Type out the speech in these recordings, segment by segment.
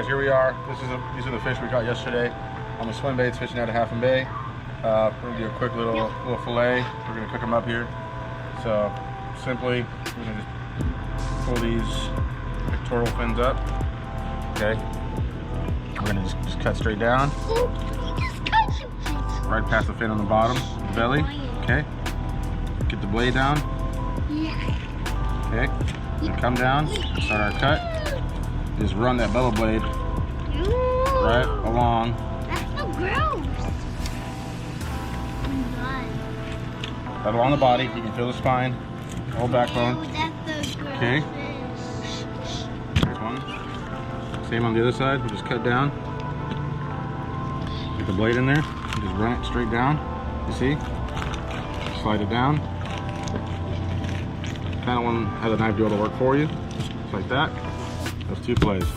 guys, here we are. These are the fish we caught yesterday on the swim baits fishing out of Half Bay. We're gonna do a quick little fillet. We're gonna cook them up here. So simply, we're gonna just pull these pectoral fins up. Okay. We're gonna just cut straight down. Right past the fin on the bottom, the belly. Okay. Get the blade down. Okay. Then come down. Start our cut. Just run that bevel blade right along. That's so gross. Right along the body. You can feel the spine, whole backbone. Oh, that's so gross. Okay. Here's one. Same on the other side. We'll just cut down. Get the blade in there. Just run it straight down. You see? Slide it down. Kind of want to have the knife do all the work for you. Just like that. Those two plays.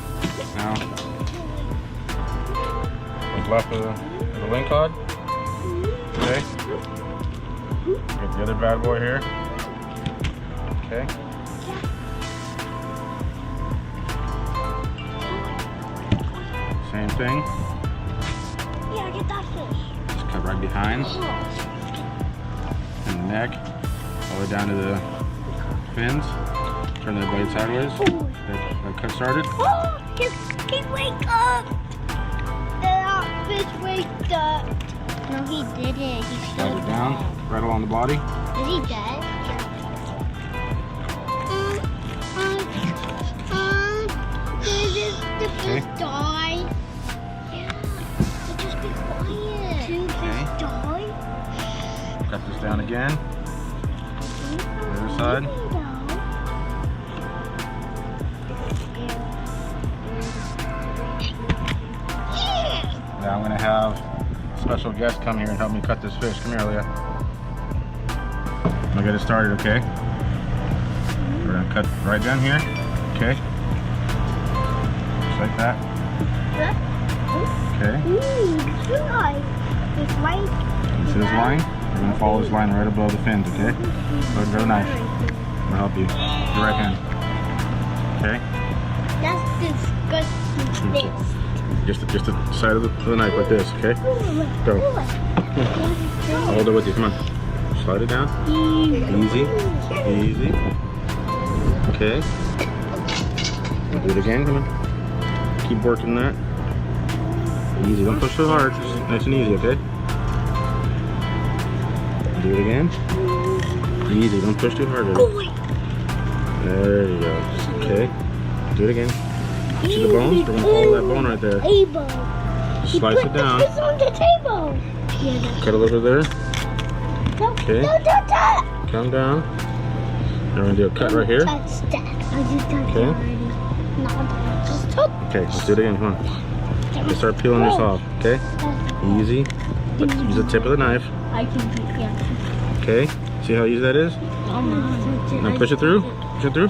Now, what's left of the Lingcod. Okay. Get the other bad boy here. Okay. Same thing. Yeah, get that fish. Just cut right behind. And the neck. All the way down to the fins. Turn that blade sideways. That cut started. Oh, he wake up. That fish wake up. No, he didn't. He Slide it down, right along the body. Is he dead? Did the fish die? Yeah. So just be quiet. Did the fish die? Cut this down again. The other side. Now I'm going to have a special guest come here and help me cut this fish. Come here, Leah. I'll get it started, okay? We're going to cut right down here, okay? Just like that. Okay. This line. You see this line? We're going to follow this line right above the fins, okay? Go ahead and grab a knife. I'll help you. Your right hand. Okay? That's disgusting. Just the side of the knife like this, okay? Go. I'll hold it with you, come on. Slide it down. Easy. Easy. Okay. Do it again, come on. Keep working that. Easy, don't push so hard. Just nice and easy, okay? Do it again. Easy, don't push too hard. There you go. Okay. Do it again. See the bones? We're going to follow that bone right there. Just slice it down. It's on the table. Cut a little bit there. Okay. Come down. Now we're going to do a cut right here. Okay. Okay, let's do it again. Come on. Just start peeling this off. Okay. Easy. Use the tip of the knife. Okay. See how easy that is? Now push it through. Push it through.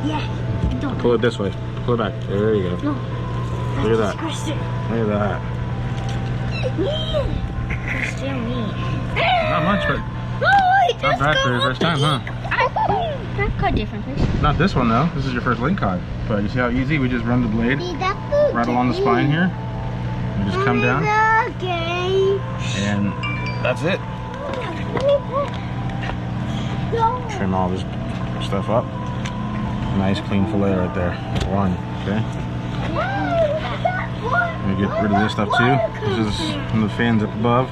Yeah. Pull it this way. Pull it back. There you go. No. Look at that. Look at that. Not much, but not bad for your first time, huh? I've caught different fish. Not this one though. This is your first Lingcod. But you see how easy? We just run the blade right along the spine here. We just come down. And that's it. Trim all this stuff up. Nice clean fillet right there. One, okay? Let me get rid of this stuff too. This is from the fins up above.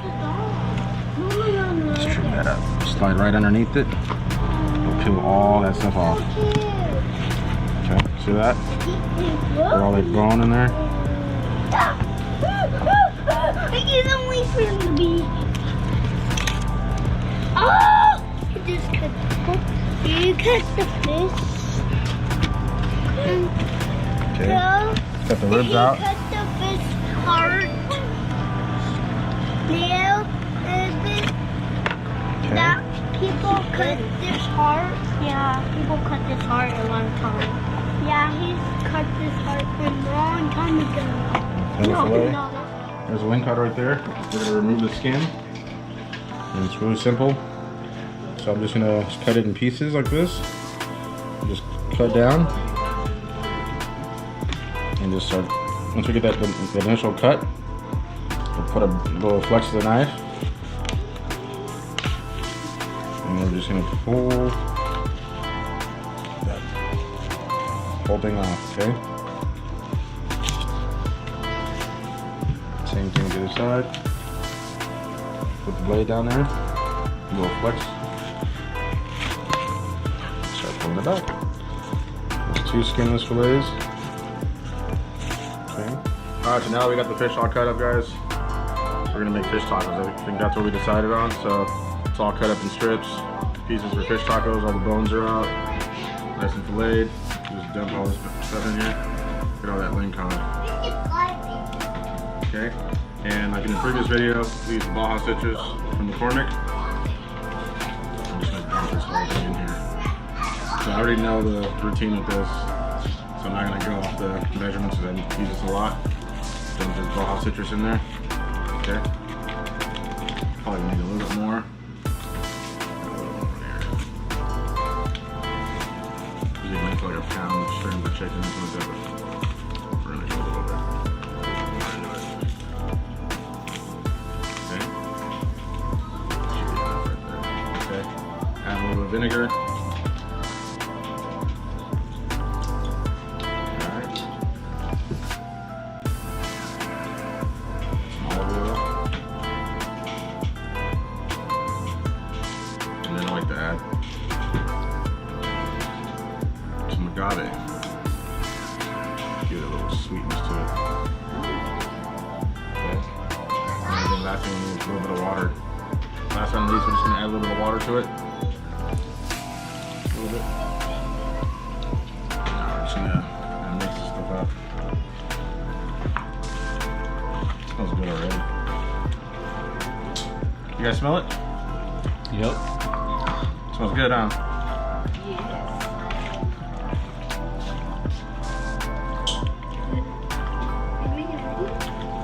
Just trim that up. Slide right underneath it. We'll peel all that stuff off. Okay, see that? Put all that bone in there. You don't wait for him to be. Oh! You cut the fish. Okay. Cut the ribs out. Cut the fish heart. Now, that people cut this heart. Yeah, people cut this heart a long time. Yeah, he's cut this heart a long time ago. There's a Lingcod right there. We're going to remove the skin. And it's really simple. So I'm just going to cut it in pieces like this. Just cut down. And And just start, once we get that the initial cut, we'll put a little flex of the knife. And we're just gonna pull that whole thing off, okay? Same thing to the side. Put the blade down there, a little flex. Start pulling it back. There's 2 skinless fillets. Okay. Alright, so now we got the fish all cut up, guys. We're gonna make fish tacos. I think that's what we decided on. So it's all cut up in strips, pieces for fish tacos. All the bones are out, nice and filleted. Just dump all this stuff in here. Get all that Lingcod. Okay. And like in the previous video, we used Baja citrus from McCormick. I'm just gonna dump this whole thing in here. So I already know the routine with this, so I'm not gonna go off the measurements because I use this a lot. Dump this Baja citrus in there. Okay. Probably need a little bit more. You can make like a pound of shrimp or chicken or something like that. We're gonna go a little bit. Okay. Add a little bit of vinegar. Alright. Some olive oil. And then I like to add some agave. Give it a little sweetness to it. Okay. And then last thing we need is a little bit of water. Last but not least, we're just gonna add a little bit of water to it. A little bit. Now we're just gonna mix this stuff up. It smells good already. You guys smell it? Yep. It smells good, huh?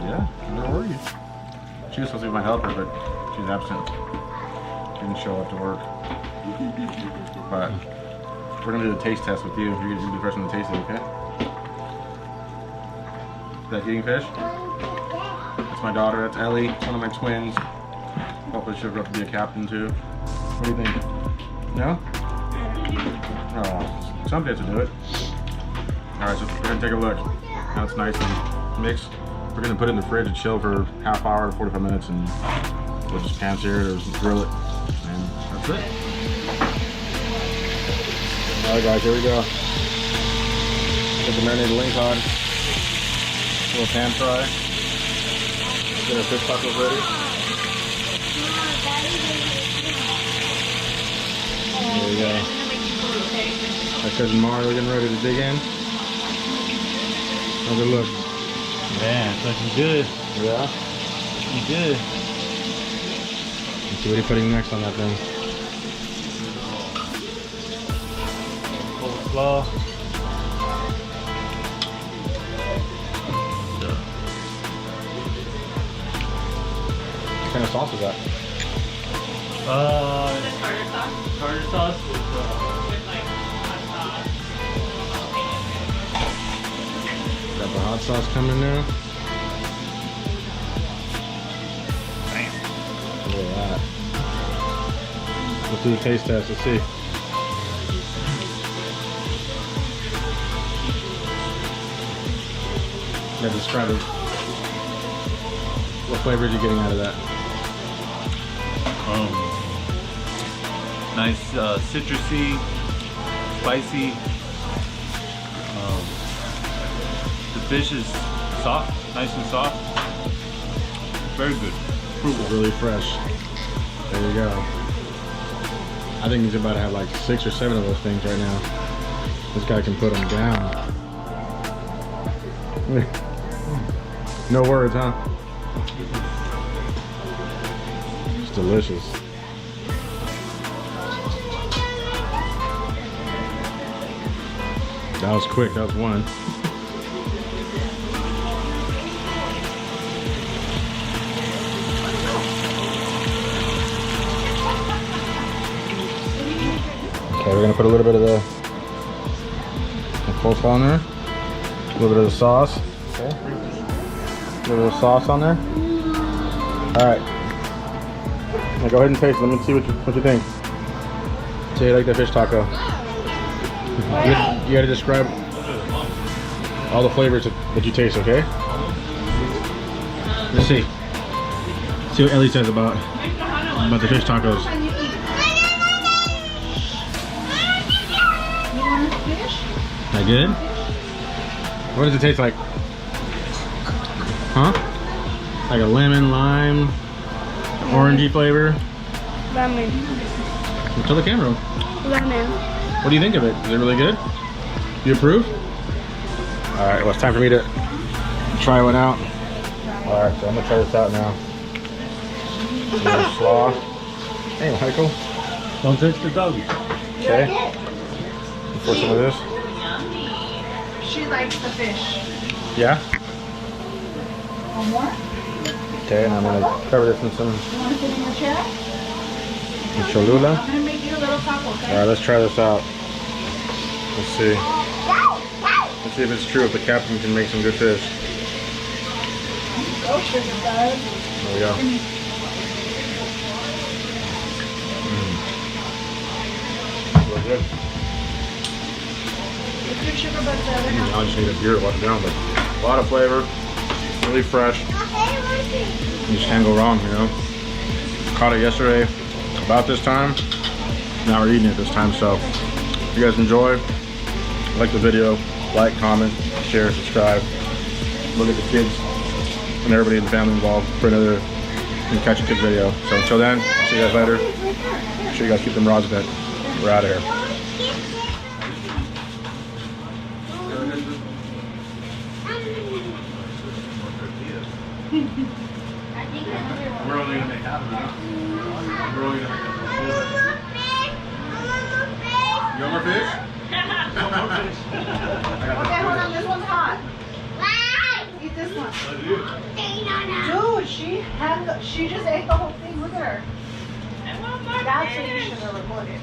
Yeah, no worries. She was supposed to be my helper, but she's absent. Didn't show up to work. But we're gonna do the taste test with you. You're gonna be the person to taste it, okay? Is that eating fish? That's my daughter. That's Ellie. One of my twins. Hopefully she'll grow up to be a captain too. What do you think? No? Oh, someday to do it. Alright, so we're gonna take a look. Now it's nice and mixed. We're gonna put it in the fridge and chill for half hour, 45 minutes, and we'll just pan sear it or just grill it. And that's it. Alright guys, here we go. Get the marinated Lingcod. A little pan fry. Get our fish tacos ready. There we go. My cousin Mario getting ready to dig in. How's it look? Man, it's looking good. Yeah? Looking good. Let's see what he's putting next on that thing. Coleslaw. What kind of sauce is that? Tartar sauce with Got the hot sauce coming now. Bam. Look at that. Let's do the taste test. Let's see. Yeah, describe it. What flavor are you getting out of that? Nice citrusy, spicy. The fish is soft, nice and soft. Very good. It's really fresh. There you go. I think he's about to have like 6 or 7 of those things right now. This guy can put them down. No words, huh? It's delicious. That was quick, that was one. Okay, we're gonna put a little bit of the coleslaw in there. A little bit of the sauce. Okay. A little bit of sauce on there. Alright. Now go ahead and taste it. Let me see what you think. So you like the fish taco? You gotta describe all the flavors that you taste, okay? Let's see. See what Ellie says about the fish tacos. That good? What does it taste like? Huh? Like a lemon, lime, orangey flavor? Lemon. Tell the camera. Lemon. What do you think of it? Is it really good? You approve? Alright, well it's time for me to try one out. Alright, so I'm gonna try this out now. Slaw. Hey, Michael. Don't touch the doggy. Okay. Pour some of this. She likes the fish. Yeah? One more? Okay, and I'm gonna cover this in some You want to sit in your chair? Cholula. I'm going to make you a little taco, okay? Alright, let's try this out. Let's see. Let's see if it's true if the captain can make some good fish. Oh, sugar bud. There we go. Real good. If your sugar bud's the other half. I just need a beer to wash it down, but a lot of flavor, really fresh. You just can't go wrong, you know. Caught it yesterday about this time. Now we're eating it this time, so if you guys enjoy, like the video, like, comment, share, subscribe. Look at the kids and everybody in the family involved for another Catch a Kid video. So until then, see you guys later. Make sure you guys keep them rods bent. We're out of here. We're only gonna make half of it. We're only gonna make You want more fish? Okay, hold on. This one's hot. Eat this one. Dude, she just ate the whole thing. Look at her. That's what you should have recorded.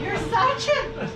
You're such a